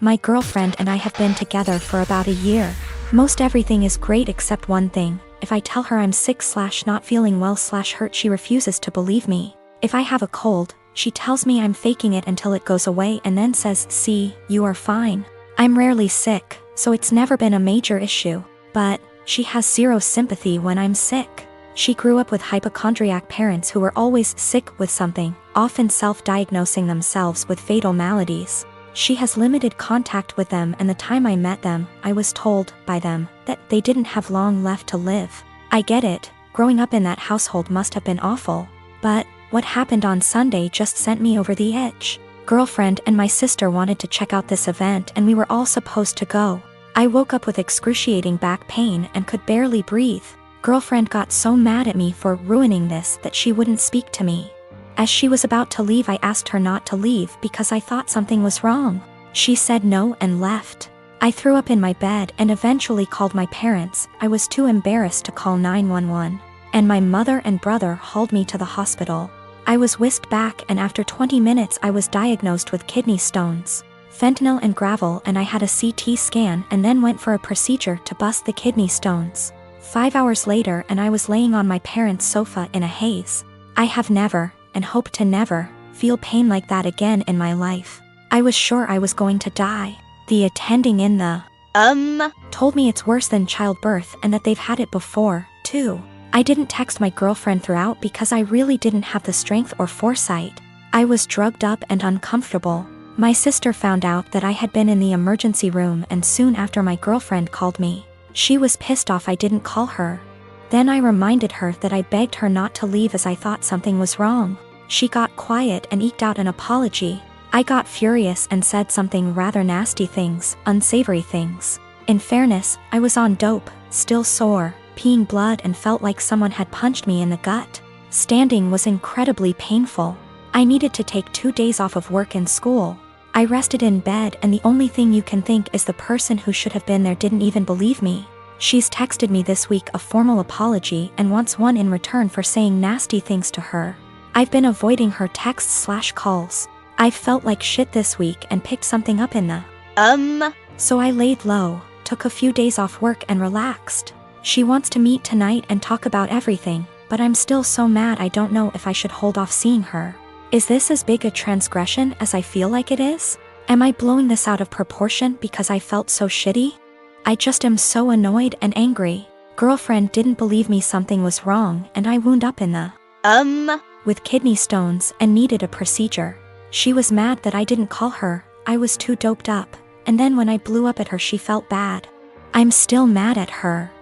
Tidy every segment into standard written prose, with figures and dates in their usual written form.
My girlfriend and I have been together for about a year. Most everything is great except one thing. If I tell her I'm sick/not feeling well/hurt, she refuses to believe me. If I have a cold, she tells me I'm faking it until it goes away and then says, "See, you are fine." I'm rarely sick, so it's never been a major issue. But she has zero sympathy when I'm sick. She grew up with hypochondriac parents who were always sick with something, often self-diagnosing themselves with fatal maladies. She has limited contact with them, and the time I met them, I was told by them that they didn't have long left to live. I get it, growing up in that household must have been awful. But what happened on Sunday just sent me over the edge. Girlfriend and my sister wanted to check out this event and we were all supposed to go. I woke up with excruciating back pain and could barely breathe. Girlfriend got so mad at me for ruining this that she wouldn't speak to me. As she was about to leave, I asked her not to leave because I thought something was wrong. She said no and left. I threw up in my bed and eventually called my parents. I was too embarrassed to call 911. And my mother and brother hauled me to the hospital. I was whisked back and after 20 minutes I was diagnosed with kidney stones, fentanyl and gravel, and I had a CT scan and then went for a procedure to bust the kidney stones. 5 hours later and I was laying on my parents' sofa in a haze. I have never, and hope to never, feel pain like that again in my life. I was sure I was going to die. The attending in the told me it's worse than childbirth and that they've had it before, too. I didn't text my girlfriend throughout because I really didn't have the strength or foresight. I was drugged up and uncomfortable. My sister found out that I had been in the emergency room and soon after my girlfriend called me. She was pissed off I didn't call her. Then I reminded her that I begged her not to leave as I thought something was wrong. She got quiet and eked out an apology. I got furious and said something rather nasty things, unsavory things. In fairness, I was on dope, still sore, peeing blood, and felt like someone had punched me in the gut. Standing was incredibly painful. I needed to take 2 days off of work and school. I rested in bed and the only thing you can think is the person who should have been there didn't even believe me. She's texted me this week a formal apology and wants one in return for saying nasty things to her. I've been avoiding her texts/calls. I felt like shit this week and picked something up in the so I laid low, took a few days off work and relaxed. She wants to meet tonight and talk about everything, but I'm still so mad I don't know if I should hold off seeing her. Is this as big a transgression as I feel like it is? Am I blowing this out of proportion because I felt so shitty? I just am so annoyed and angry. Girlfriend didn't believe me something was wrong and I wound up in the with kidney stones and needed a procedure. She was mad that I didn't call her. I was too doped up. And then when I blew up at her she felt bad. I'm still mad at her.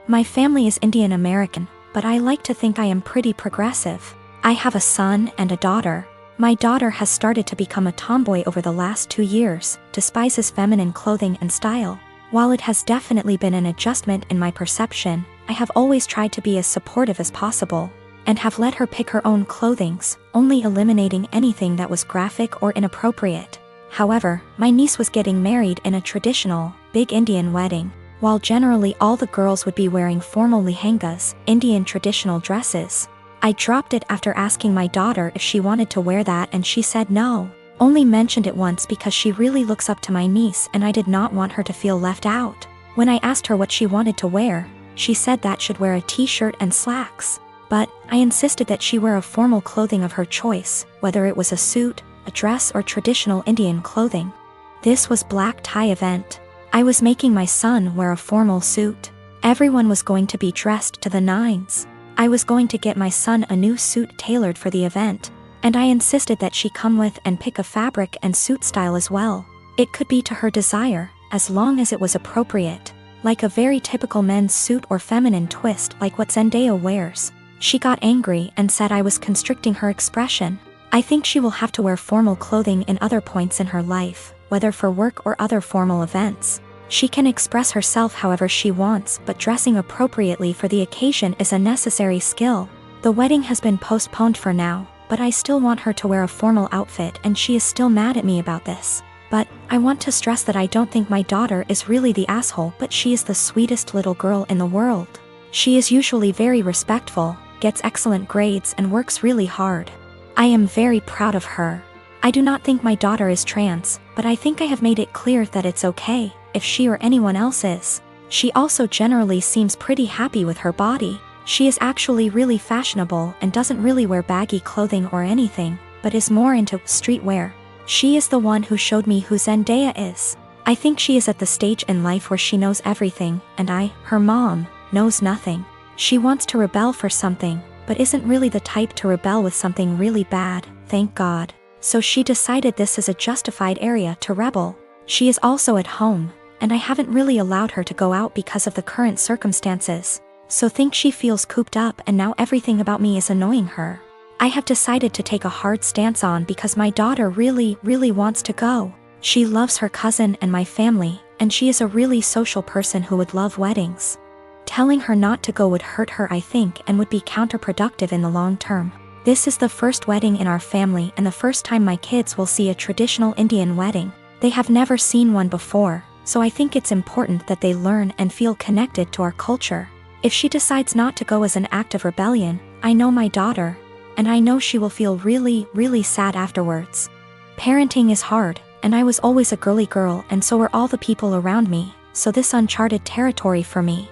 My family is Indian American, but I like to think I am pretty progressive. I have a son and a daughter. My daughter has started to become a tomboy over the last 2 years, despises feminine clothing and style. While it has definitely been an adjustment in my perception, I have always tried to be as supportive as possible, and have let her pick her own clothings, only eliminating anything that was graphic or inappropriate. However, my niece was getting married in a traditional, big Indian wedding. While generally all the girls would be wearing formal lehengas, Indian traditional dresses, I dropped it after asking my daughter if she wanted to wear that and she said no. Only mentioned it once because she really looks up to my niece and I did not want her to feel left out. When I asked her what she wanted to wear, she said that should wear a t-shirt and slacks. But I insisted that she wear a formal clothing of her choice, whether it was a suit, a dress or traditional Indian clothing. This was black tie event. I was making my son wear a formal suit. Everyone was going to be dressed to the nines. I was going to get my son a new suit tailored for the event, and I insisted that she come with and pick a fabric and suit style as well. It could be to her desire, as long as it was appropriate, like a very typical men's suit or feminine twist like what Zendaya wears. She got angry and said I was constricting her expression. I think she will have to wear formal clothing in other points in her life, whether for work or other formal events. She can express herself however she wants, but dressing appropriately for the occasion is a necessary skill. The wedding has been postponed for now, but I still want her to wear a formal outfit and she is still mad at me about this. But I want to stress that I don't think my daughter is really the asshole, but she is the sweetest little girl in the world. She is usually very respectful, gets excellent grades and works really hard. I am very proud of her. I do not think my daughter is trans, but but I think I have made it clear that it's okay if she or anyone else is. She also generally seems pretty happy with her body. She is actually really fashionable and doesn't really wear baggy clothing or anything, but is more into streetwear. She is the one who showed me who Zendaya is. I think she is at the stage in life where she knows everything, and I, her mom, knows nothing. She wants to rebel for something, but isn't really the type to rebel with something really bad, thank God. So she decided this is a justified area to rebel. She is also at home, and I haven't really allowed her to go out because of the current circumstances. So think she feels cooped up and now everything about me is annoying her. I have decided to take a hard stance on because my daughter really wants to go. She loves her cousin and my family, and she is a really social person who would love weddings. Telling her not to go would hurt her, I think, and would be counterproductive in the long term. This is the first wedding in our family and the first time my kids will see a traditional Indian wedding. They have never seen one before, so I think it's important that they learn and feel connected to our culture. If she decides not to go as an act of rebellion, I know my daughter, and I know she will feel really sad afterwards. Parenting is hard, and I was always a girly girl, and so were all the people around me, so this uncharted territory for me.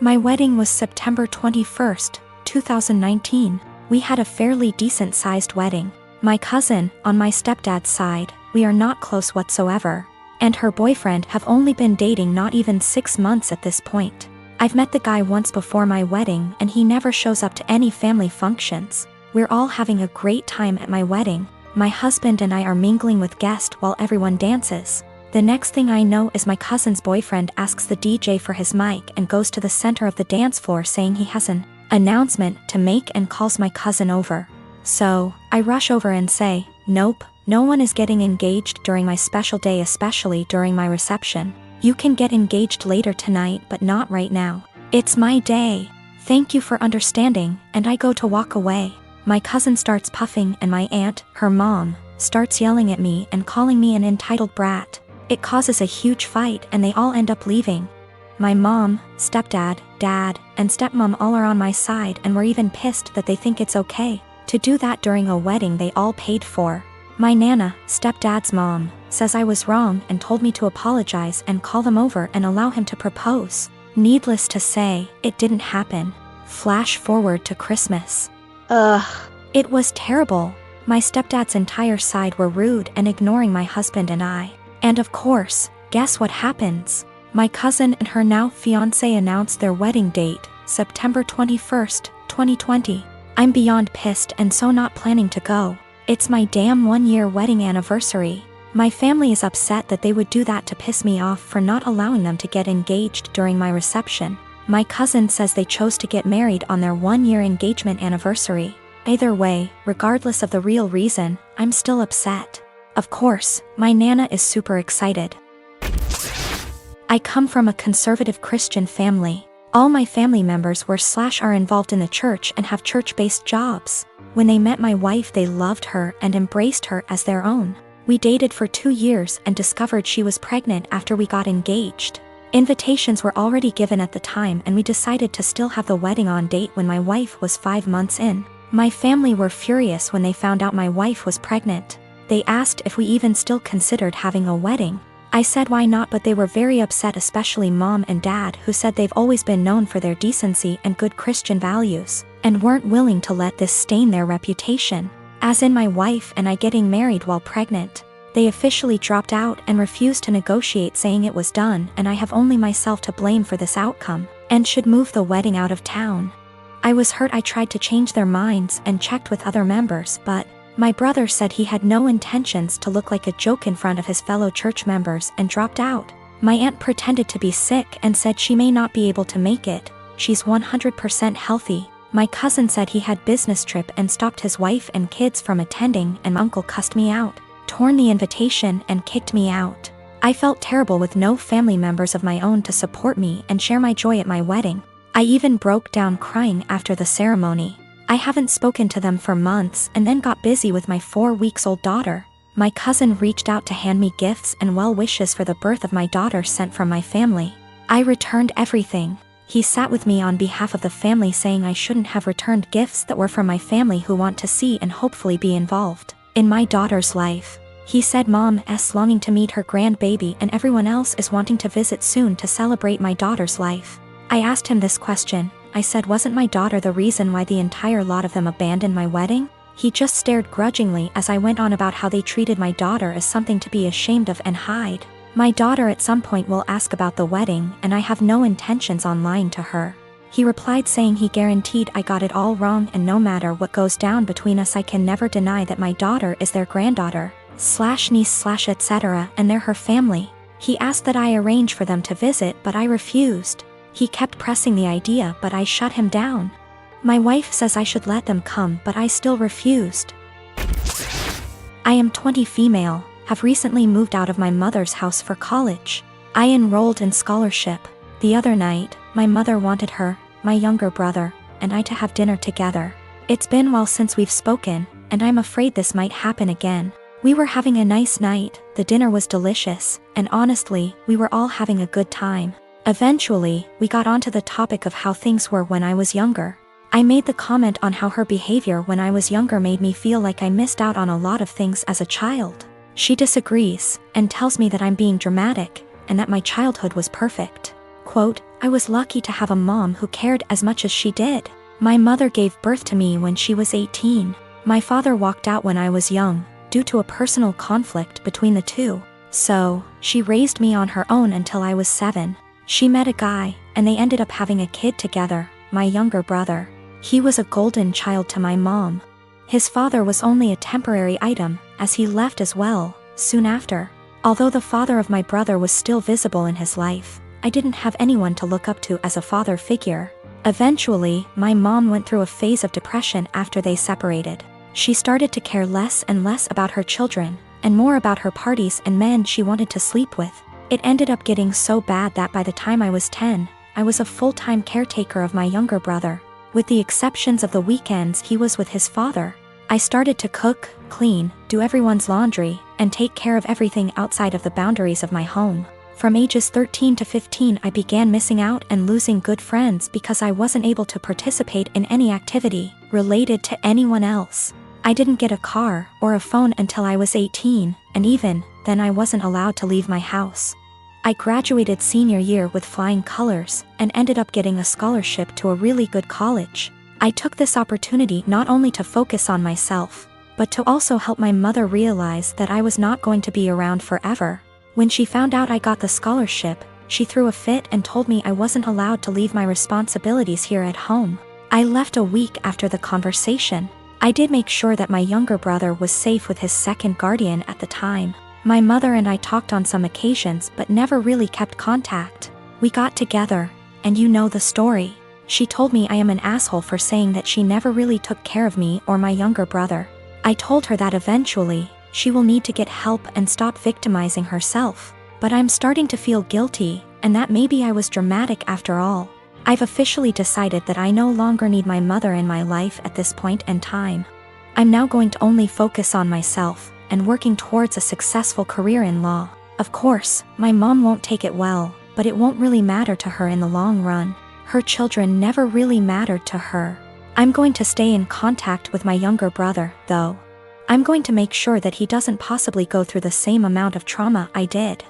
My wedding was September 21st, 2019. We had a fairly decent-sized wedding. My cousin, on my stepdad's side, we are not close whatsoever, and her boyfriend have only been dating not even 6 months at this point. I've met the guy once before my wedding and he never shows up to any family functions. We're all having a great time at my wedding. My husband and I are mingling with guests while everyone dances. The next thing I know is my cousin's boyfriend asks the DJ for his mic and goes to the center of the dance floor saying he has an announcement to make and calls my cousin over. So, I rush over and say, nope, no one is getting engaged during my special day, especially during my reception. You can get engaged later tonight but not right now. It's my day. Thank you for understanding, and I go to walk away. My cousin starts puffing and my aunt, her mom, starts yelling at me and calling me an entitled brat. It causes a huge fight and they all end up leaving. My mom, stepdad, dad, and stepmom all are on my side and were even pissed that they think it's okay to do that during a wedding they all paid for. My nana, stepdad's mom, says I was wrong and told me to apologize and call them over and allow him to propose. Needless to say, it didn't happen. Flash forward to Christmas. It was terrible. My stepdad's entire side were rude and ignoring my husband and I. And of course, guess what happens? My cousin and her now fiancé announced their wedding date, September 21st, 2020. I'm beyond pissed and so not planning to go. It's my damn 1-year wedding anniversary. My family is upset that they would do that to piss me off for not allowing them to get engaged during my reception. My cousin says they chose to get married on their 1-year engagement anniversary. Either way, regardless of the real reason, I'm still upset. Of course, my nana is super excited. I come from a conservative Christian family. All my family members were/are involved in the church and have church-based jobs. When they met my wife, they loved her and embraced her as their own. We dated for 2 years and discovered she was pregnant after we got engaged. Invitations were already given at the time and we decided to still have the wedding on date when my wife was 5 months in. My family were furious when they found out my wife was pregnant. They asked if we even still considered having a wedding. I said why not, but they were very upset, especially mom and dad, who said they've always been known for their decency and good Christian values, and weren't willing to let this stain their reputation. As in my wife and I getting married while pregnant. They officially dropped out and refused to negotiate, saying it was done and I have only myself to blame for this outcome, and should move the wedding out of town. I was hurt. I tried to change their minds and checked with other members, but my brother said he had no intentions to look like a joke in front of his fellow church members and dropped out. My aunt pretended to be sick and said she may not be able to make it. She's 100% healthy. My cousin said he had business trip and stopped his wife and kids from attending, and my uncle cussed me out, torn the invitation and kicked me out. I felt terrible with no family members of my own to support me and share my joy at my wedding. I even broke down crying after the ceremony. I haven't spoken to them for months and then got busy with my 4-week-old daughter. My cousin reached out to hand me gifts and well wishes for the birth of my daughter sent from my family. I returned everything. He sat with me on behalf of the family, saying I shouldn't have returned gifts that were from my family who want to see and hopefully be involved in my daughter's life. He said Mom's longing to meet her grandbaby and everyone else is wanting to visit soon to celebrate my daughter's life. I asked him this question. I said, wasn't my daughter the reason why the entire lot of them abandoned my wedding? He just stared grudgingly as I went on about how they treated my daughter as something to be ashamed of and hide. My daughter at some point will ask about the wedding and I have no intentions on lying to her. He replied saying he guaranteed I got it all wrong and no matter what goes down between us I can never deny that my daughter is their granddaughter / niece / etc. and they're her family. He asked that I arrange for them to visit but I refused. He kept pressing the idea but I shut him down. My wife says I should let them come but I still refused. I am 20 female, have recently moved out of my mother's house for college. I enrolled in scholarship. The other night, my mother wanted her, my younger brother, and I to have dinner together. It's been a while since we've spoken, and I'm afraid this might happen again. We were having a nice night, the dinner was delicious, and honestly, we were all having a good time. Eventually, we got onto the topic of how things were when I was younger. I made the comment on how her behavior when I was younger made me feel like I missed out on a lot of things as a child. She disagrees, and tells me that I'm being dramatic, and that my childhood was perfect. Quote, I was lucky to have a mom who cared as much as she did. My mother gave birth to me when she was 18. My father walked out when I was young, due to a personal conflict between the two. So, she raised me on her own until I was 7. She met a guy, and they ended up having a kid together, my younger brother. He was a golden child to my mom. His father was only a temporary item, as he left as well, soon after. Although the father of my brother was still visible in his life, I didn't have anyone to look up to as a father figure. Eventually, my mom went through a phase of depression after they separated. She started to care less and less about her children, and more about her parties and men she wanted to sleep with. It ended up getting so bad that by the time I was 10, I was a full-time caretaker of my younger brother. With the exceptions of the weekends he was with his father. I started to cook, clean, do everyone's laundry, and take care of everything outside of the boundaries of my home. From ages 13 to 15 I began missing out and losing good friends because I wasn't able to participate in any activity related to anyone else. I didn't get a car or a phone until I was 18, and even then I wasn't allowed to leave my house. I graduated senior year with flying colors and ended up getting a scholarship to a really good college. I took this opportunity not only to focus on myself, but to also help my mother realize that I was not going to be around forever. When she found out I got the scholarship, she threw a fit and told me I wasn't allowed to leave my responsibilities here at home. I left a week after the conversation. I did make sure that my younger brother was safe with his second guardian at the time. My mother and I talked on some occasions but never really kept contact. We got together, and you know the story. She told me I am an asshole for saying that she never really took care of me or my younger brother. I told her that eventually, she will need to get help and stop victimizing herself. But I'm starting to feel guilty, and that maybe I was dramatic after all. I've officially decided that I no longer need my mother in my life at this point in time. I'm now going to only focus on myself, and working towards a successful career in law. Of course, my mom won't take it well, but it won't really matter to her in the long run. Her children never really mattered to her. I'm going to stay in contact with my younger brother, though. I'm going to make sure that he doesn't possibly go through the same amount of trauma I did.